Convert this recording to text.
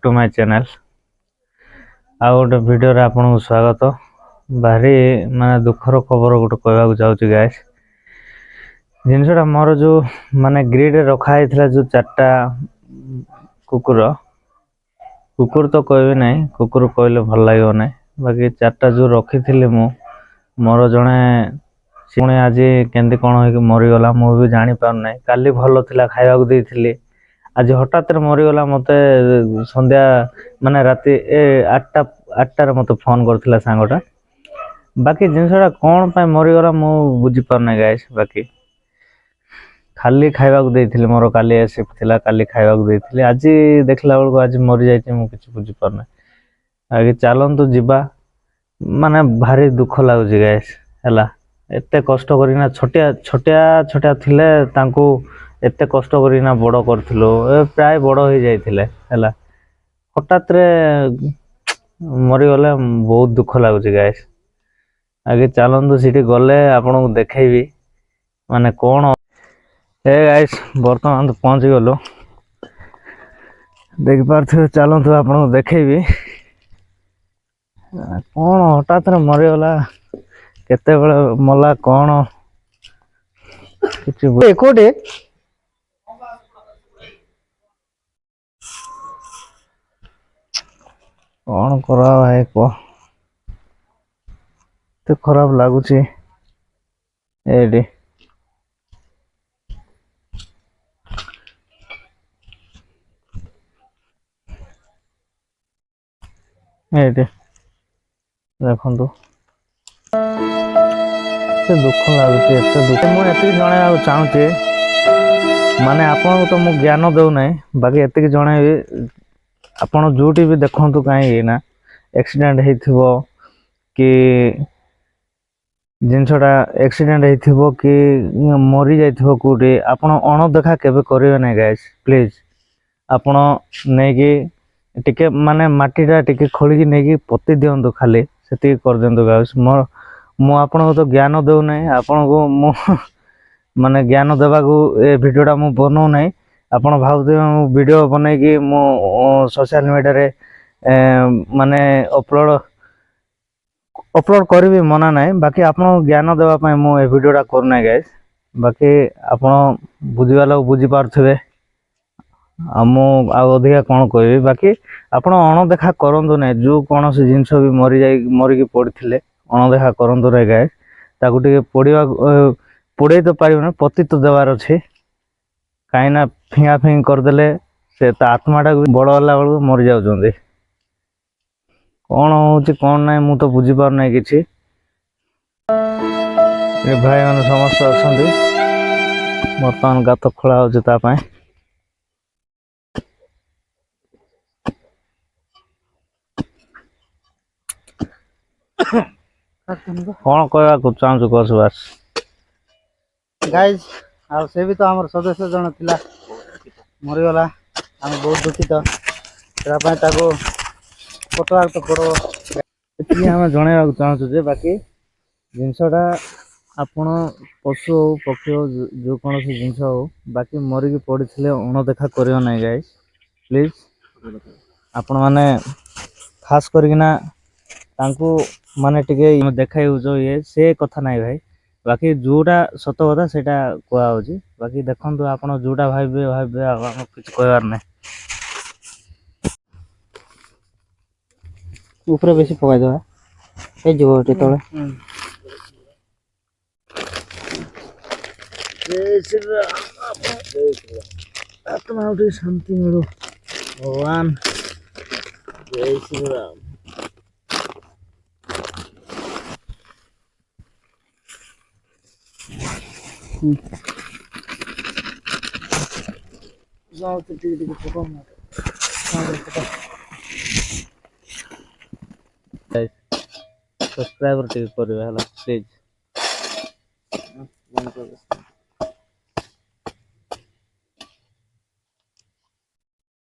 To my channel आ गोटे video रे आपन स्वागत। भारी माने दुखर खबर गोटे कहवाक जाऊँ गाइस। जिनसटा मोर जो माने ग्रिड रखा जो चार्टा कुकुर कुकुर तो कहबी ना, कुकुर कहले भल लगे ना, बाकी चार्टा जो रखी थी मोर जड़े पुणी आज केमती कौन हो मरीगला मुझे जानी पारना। काली भल थिला खाइबाक देइथिली, आज हठात मरीगला। मत संध्या माने राति 8टार मत फोन करथिला सांगटा। बाकी जिनसटा कौन पाई मरीगला मु बुझी पारना गाइस। बाकी खाली खाइबाक देइथिली, मोर काली शिफ्ट थिला, काली खाइबाक देइथिली, आज देखला बेलको आज मरी जाइछि। मु किछ बुझी पारना। आगे चलंतु जिबा, माने भारी दुख लागुछि गाइस। हला एते कष्ट करिना छोटिया छोटिया छोटिया थिले तांको एते कष्ट करिना बड़ करथिलो, प्राय बड़ हो जाइथिले। हला हठात रे मरी गले बहुत दुख लागुछि गाइस। आगे चलंतु सिटी गले आपन को देखैबी माने कोन। हे गाइस वर्तमान तो पहुंच गलो, देख पारथिबे। चलंतु आपन को देखैबी कोन हठात रे मरी गला, केते बेले मला कोन किछ कोडे कौन करा भाई को तो खराब लगुच। एडी एडी देखो दुख लगुच, एत दुख मुझे जन चाहूचे माने आपन को तो मु ज्ञान दौ ना, बाकी एतिक जन आपन जोटी भी देखु कहीं ना एक्सीडेंट होइथिबो कि जिनसटा एक्सीडेंट होइथिबो कि मरी जाइथिबो कोडी, आपन अणदेखा केबे करिवे ना गाइस। प्लीज आपन नै कि टिके माने माटीटा टिके खोली नै कि पत्ती दियंतु, खाली सेति कर देंतु गाइस। मु आपन को तो ज्ञान दौ ना, आपन को मु माने ज्ञान देबा को ए वीडियोटा मु बनौ नै। आपन भाबते मु वीडियो बनै कि मु सोशल मीडिया रे माने अपलोड करी मना ना, बाकी आपन ज्ञान देबा पई मु ए वीडियोटा करना गाइस। बाकी आपन बुझिबा लोग बुझी पारथिबे, मु आ अधिका कोन कहबी। बाकी आपन अणदेखा करंतु नै, जो कोनोसी जिंस भी मरी कि पड़थिले अणदेखा करंतु रे गाइस। ताकू टिके पड़े तो पारिबो ना, पत्ती तो देवार अछि। काई ना फिंगा फिंग कर देले से ता आत्माटा बड़ होला बेलको मरि जाउछन्ती। कौन होची कौन नहीं मु तो बुझी पार नहीं किछि। ए भाई मान समस्त अछंती, वर्तमान गात खोला होची ता पय। कौन कहवा को चाहू कस बास गाइज। आ से भी तो हमर सदस्य जन थिला मरि गला, हम बहुत दुखित। तेरा पय ताको पटवार तो पड़ो एति हम जणेवा को चाहू जे बाकी जिंसटा आपण पशु हो पक्षी हो जो कौन सी जिनस हो, बाकी मरी की पड़े अणदेखा करियो नहीं गाइस। प्लीज आपण माने खास करकिना तांको माने टिके देखा ये से कथा नहीं भाई। बाकी जोटा सत कथा सेटा कहा होची। बाकी देखंतु आपण जोटा भाबे भाबे हम कुछ कहबार नहीं। ऊपर बेसी पकाई दवा ए जो तले जय श्री राम, जय श्री राम। आत्मा उठी शांति मिलो भगवान, जय श्री राम। जाओ तो टिके टिके पकाओ ना। सब्सक्राइबर टिके करबे हला प्लीज।